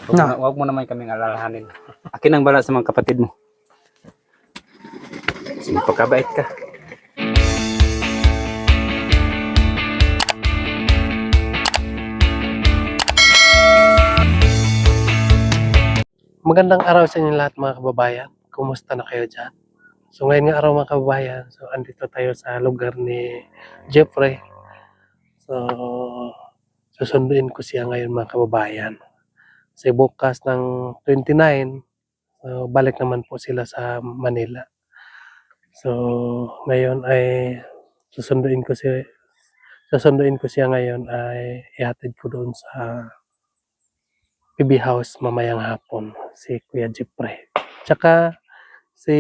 Huwag mo naman kaming alalahanin. Akin ang bala sa mga kapatid mo. Magpakabait ka. Magandang araw sa inyo lahat mga kababayan. Kumusta na kayo dyan? So ngayon nga araw mga kababayan, so andito tayo sa lugar ni Jeffrey. So susunduin ko siya ngayon mga kababayan. Kasi bukas ng 29, so balik naman po sila sa Manila. So ngayon ay susunduin ko siya ngayon ay ihatid ko doon sa PB House mamayang hapon, si Kuya Jeffrey. Tsaka si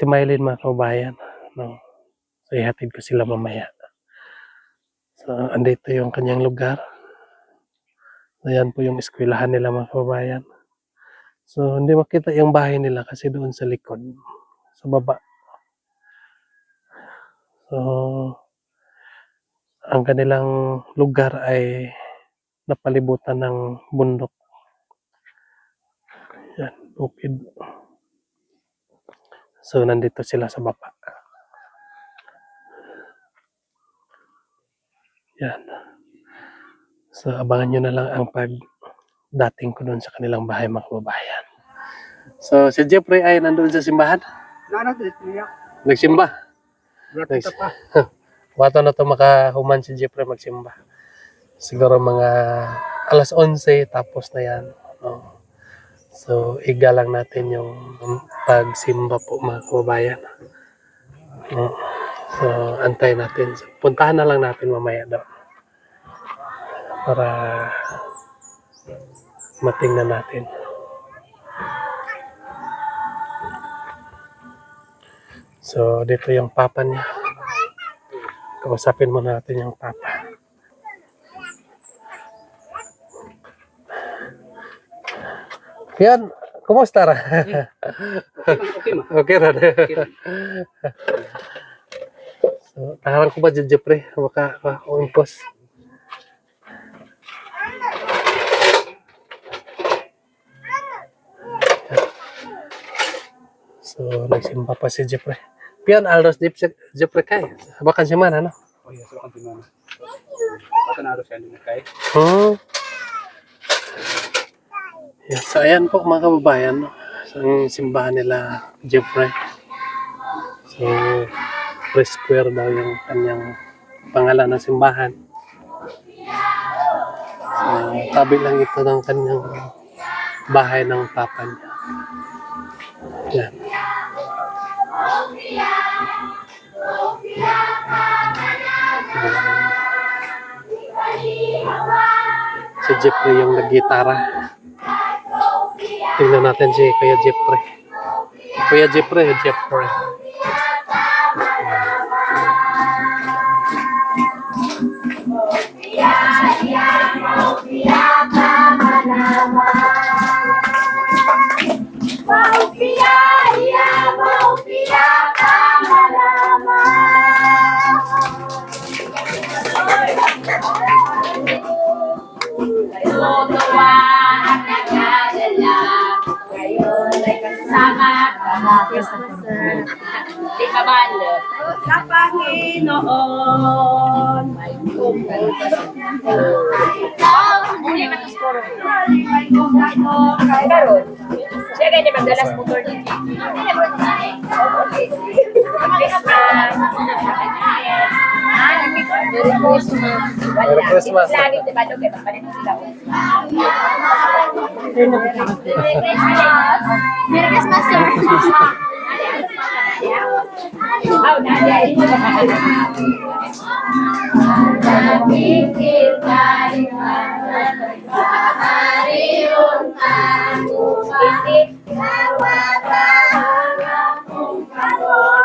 Mylene mga kababayan, no? So ihatid ko sila mamaya. So andito yung kanyang lugar. Ayan po yung eskwelahan nila mga kababayan. So hindi makita yung bahay nila kasi doon sa likod, sa baba. So ang kanilang lugar ay napalibutan ng bundok. Yan, bukid. So nandito sila sa baba. Yan. So abangan nyo na lang ang pagdating ko doon sa kanilang bahay mga kababayan. So si Jeffrey ay nandoon sa simbahan. Nagsimba. Wato na to makahuman si Jeffrey magsimba. Siguro mga alas 11 tapos na yan. No? So igalang natin yung pagsimba po mga kababayan. No? So antay natin. So, puntahan na lang natin mamaya daw. Para matingnan natin. So dito yung papa niya. Kausapin mo natin yung papa. Yan, kumusta ra? Okay ra. So, taharan ko ba dyan, Jeffrey? Baka umpos. So, nagsimba pa si Jeffrey. Pian alros Jeffrey kay. Bakan si mana, no? Oh yes, bakan si mana. Bakan aros yan din kay. Yeah, so ayan po mga kababayan, no? So, ang simbahan nila Jeffrey. So, Press Square daw yung kanyang pangalan ng simbahan. So, tabi lang ito ng kanyang bahay ng papa niya. Yan. Si Jeffrey yung nag-gitara. Tingnan natin si Kuya Jeffrey. Kuya Jeffrey. Di kabalo. Sa Panginoon may hindi matuskoro. Karon. Siya ganyan magdalas motor din. Merry Christmas. Merry Christmas. Lagi di ba doon kaya panin sila. Merry Christmas, sir. Oh, nanay. Merry Christmas.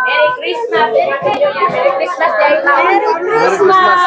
Merry Christmas. Merry Christmas. Merry Christmas.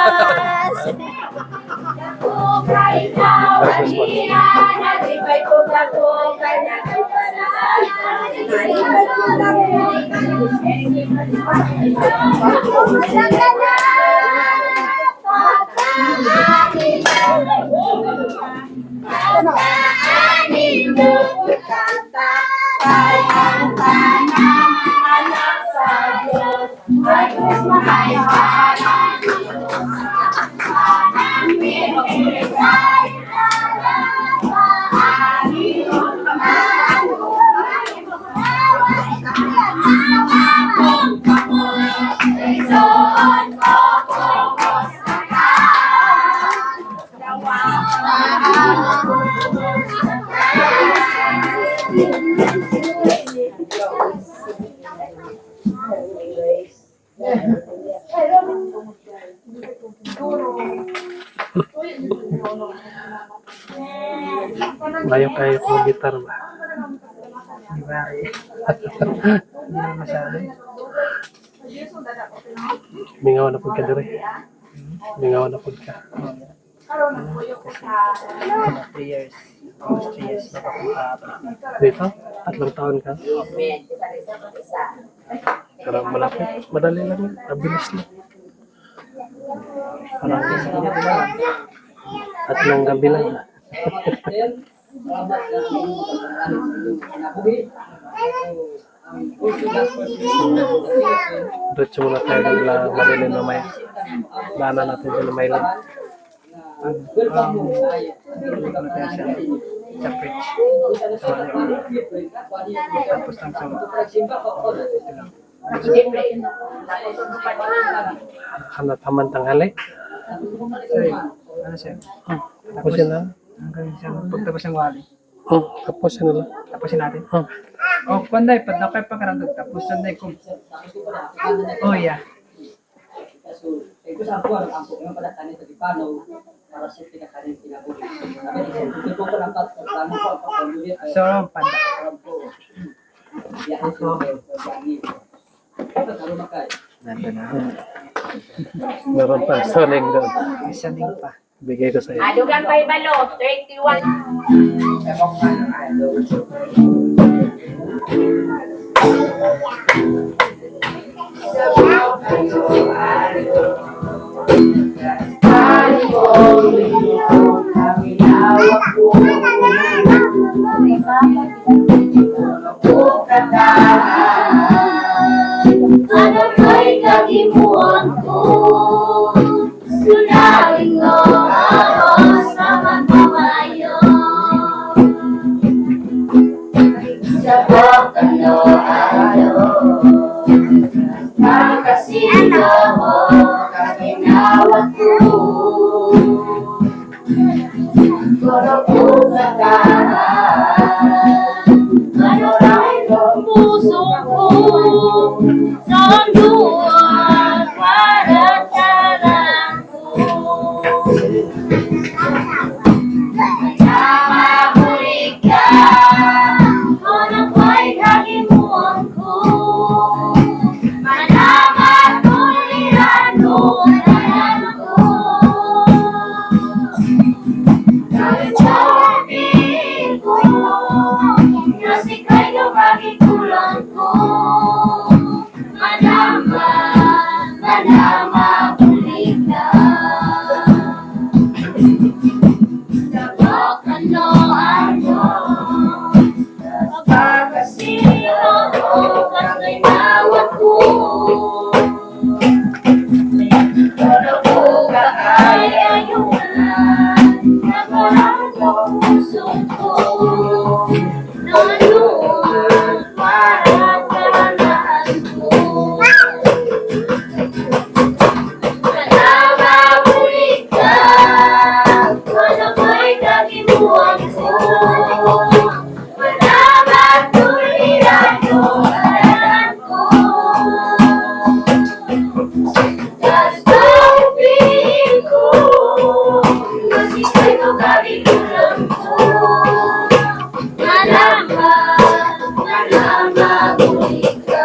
Ayaw kayo kung gitar ba? Di ba? Hindi naman masyado. Mingaw na po ka dire. Mingaw na po ka. 3 years. Almost 3 years na ako Dito? 3 taon ka? Pero malapit. Madali lang yun. Mabilis lang. Parang tatlong gabi lang. Diretso muna tayo ng Marilyn mamaya. Daanan natin sa Marilyn. sa fridge. Tapos lang sa Taman tanghali. sorry, ano siya? Tapos yun na. Hanggang siya, pagtapos ng wali. Tapos yun na. Tapusin natin. Oh, panday, pag nakay pagkarandog, tapos sanday ko. Oh, yeah. So, panda. Nandun na. Meron pa. Saling doon. Isa din pa. Bigay ko sa'yo. Adugang Paibalo, 31. Ano kay kagimuan ko? Sunawin mo ako sa magmamayo. Sabok ano, magkasino mo, kaginawat ko. Kuro ko katahan, ano rin ang puso ko. Sa luwag para tarango. Namahuli ka, kung ako'y kagimuan ko. Manaman tulirano tanan ko. Sabihin ko, kasi kayo magikulang ko. Manama, huli ka. Sabok ano, pagkasino ko, kasi nawag ko. Pero ko ka ay ayunan, nakarang ko puso ko. Nanuan, para karanahan ko. Kagimuan ko, manaman tulirano tanan ko. Gastupin ko, kasi kayo kagikulang ko. Manama, huli ka.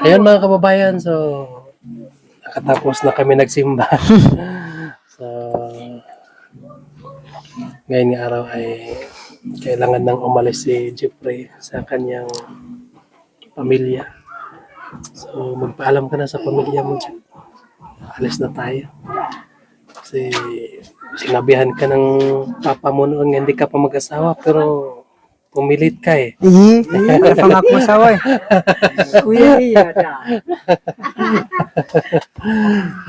Ayan mga kababayan, so nakatapos na kami nagsimba. So ngayon nga araw ay kailangan nang umalis si Jeffrey sa kanyang pamilya. So magpaalam ka na sa pamilya mo, Jeff. Alis na tayo. Kasi sinabihan ka ng papa mo noon nga hindi ka pa mag-asawa pero pumilit ka eh. Wala pang ako masawa eh. Kuya iya da.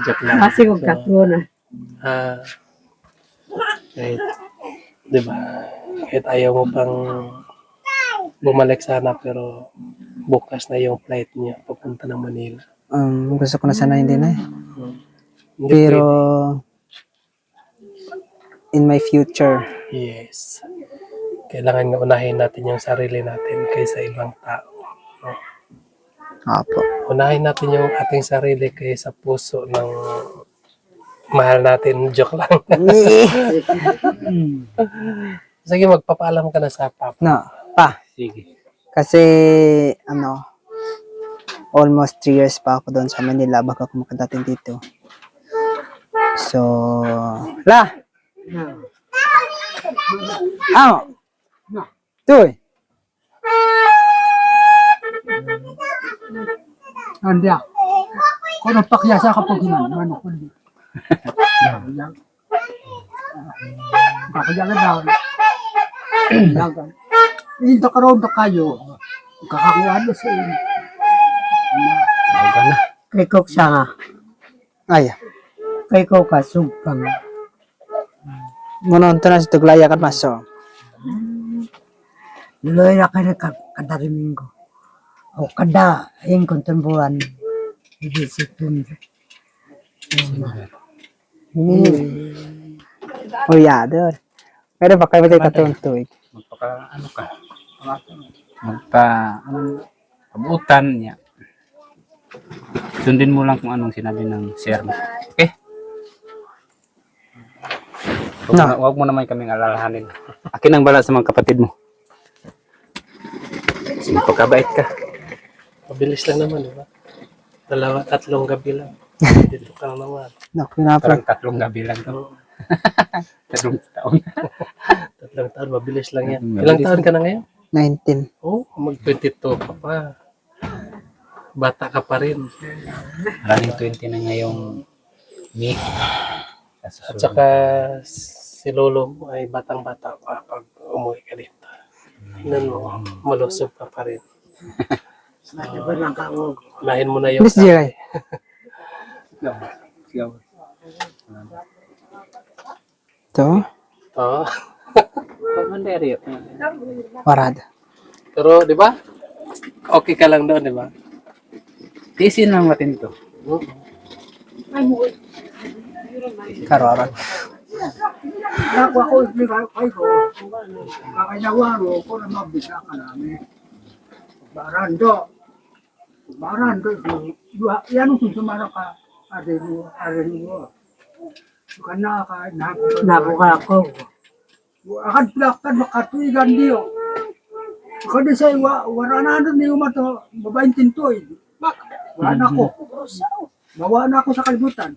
Joke lang. Kasi kung katuna. Kahit, di ba? Kahit ayaw mo pang bumalik sana pero bukas na yung flight niya papunta ng Manila. Gusto ko na sana hindi na eh. Hindi Pero pwede. in my future, Yes. Kailangan nga unahin natin yung sarili natin kaysa ibang tao. No? opo. Unahin natin yung ating sarili kaysa puso ng mahal natin. Joke lang. Sige, magpapaalam ka na sa papa. No, pa. Sige. Kasi, almost 3 years pa ako doon sa Manila bago ako makadating dito. So, la! Tuy! Anda. Kung pakyasa kapag ano kundi. Kakaya na daw. Hindi ka ron kayo. Kakakuha na sa inyo. Baga na. Kay Kok siya nga. Ay, Kay Kok ka, sugpang. Mononton na si Tuglaya kat maso. Luloy na kayo kada Domingo. O kada yung kontemporan. Idisipin. Olyador. Pero baka ba tayo katuntog? Magpaka, ano ka? Magpa, pabutan niya. Sundin mo lang kung anong sinabi ng sir mo. Okay? Huwag mo naman kaming alalahanin. Akin ang bala sa mga kapatid mo. Magpakabait ka. Mabilis lang naman, di ba? 2-3 gabi lang. Dito ka na naman. Naku, napag. Parang 3 gabi lang to. 3 taon. 3 taon, mabilis lang yan. Mabilis Ilang taon ka na ngayon? 19. Oh, mag-22 ka pa. Bata ka pa rin. Running 20 na ngayong May. At saka si Lolo mo ay batang-bata pa pag umuwi ka dito. Tingnan mo, malusog ka pa rin. Unahin mo na yung Miss Jiray. Ito. Oo. Warad. Pero, di ba? Okay ka lang doon, di ba? Tiisin lang natin to. Karoran. Naku ako, kayo ko. Kakinawa ko na mabisa ka namin. Barando. Yan kung sumara ka. Arin mo. Bukan na ka. Nakuha ako. Akan plaktan makatuigan diyo. Kada sa wala na niyo mato. Babaeng tintoy. Wala na ako. Bawa na ako sa kalibutan.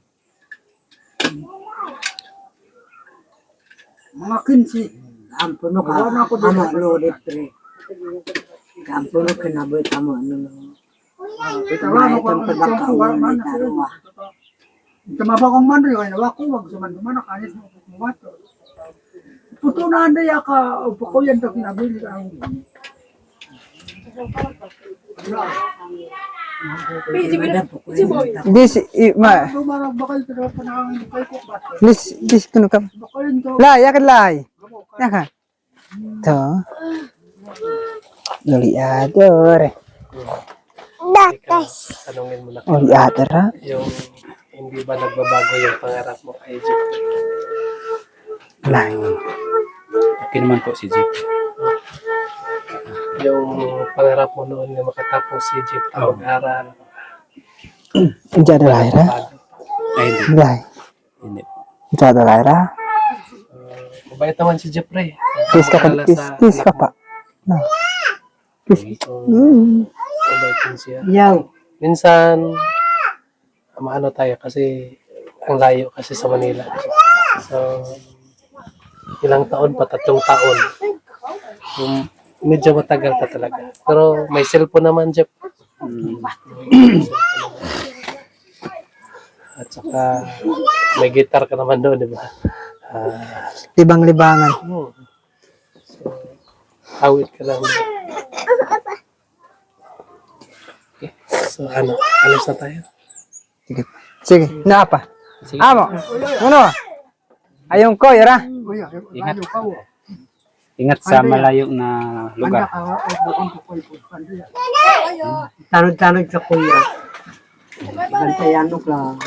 Mga 15. Ampuno ka. Bawa na ako doon. Anak lolit pre. Ampuno kinaboy tamo. Itawa ko ang pagkakawa man. Tumaba kong man rin. Wako wag sa man dumanak. Anis mo kumato. Puto na anda ya ka. Upo ko yan. Kinabili ka. This, ma, Dumarag ba kayo? Pero panahon kayo ko ba? this kuno ka. Baka yun to. Lay, yakan lay. Yakan. Ito. Olyador. Tanungin mo na Olyador ha? yung hindi ba nagbabago yung pangarap mo kay Jeep? Lay. Okay naman po si Jeep. Yung pangarap mo noon na makatapos si Jeep na mag-aral. Diyan lay ra? Bago. Ay, hindi. Lay. Hindi. Diyan lay ra? Mabait naman si Jeep Ray. Kiss ka pa. Kiss ka pa. No. Kiss. Mabait din siya. Yaw. Minsan, maano tayo kasi ang layo kasi sa Manila. So, ilang taon pa, 3 taon. Medyo matagal pa talaga. Pero may cellphone naman, Jeff. At saka may guitar ka naman doon, di ba? Libang-libangan. So, awit ka lang. Okay. So, alis na tayo. Sige. Sige. Naapa. Sige. Amo. Ano? Ayong ko, yara. Ingat. Ingat sa malayo na lugar. Tanod-tanod sa kuya. Bantayan mo lang.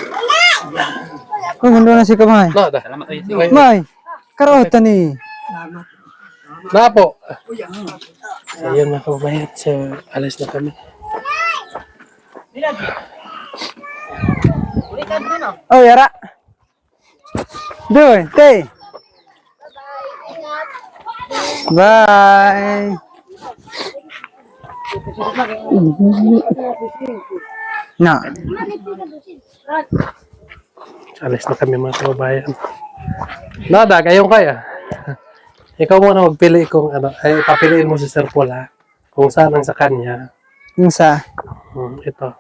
Kung hundo na si Kamay. No, da. Salamat kayo. Okay. May. Karotan ni. Na po. So, yun mga kababayan. So, alis na kami. Oh, yara. Doon, tay. Bye. Na. Alis na kami mga kababayan. Nada, kayong kaya. Ikaw muna magpili kung ano. Ay, papiliin mo si Sir Paul ha. Kung saan ang sa kanya. Yung sa. Ito.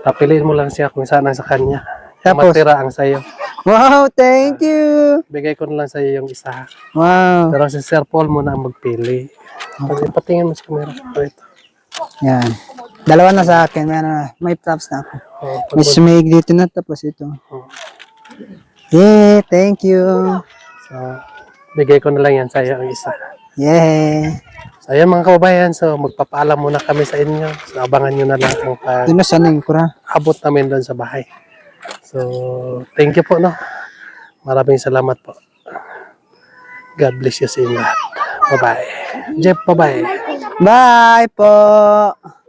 Papiliin mo lang siya kung saan ang sa kanya. Tapos? Matira ang sayo. Wow, thank you. Bigay ko na lang sa'yo yung isa. Wow. Pero si Sir Paul muna ang magpili. Patingin mo sa camera. Ito. Yan. Dalawa na sa akin. May props na ako. Oh, May sumig dito na tapos ito. Yeah, thank you. So, bigay ko na lang yan sa'yo ang isa. Yeah. So, ayan mga kababayan, so magpapaalam muna kami sa inyo. So, abangan nyo na lang ang Doon na sana yung kura. abot namin doon sa bahay. So, thank you po, no? Maraming salamat po. God bless you sa inyo lahat. Bye-bye. Jeff, bye-bye. Bye po.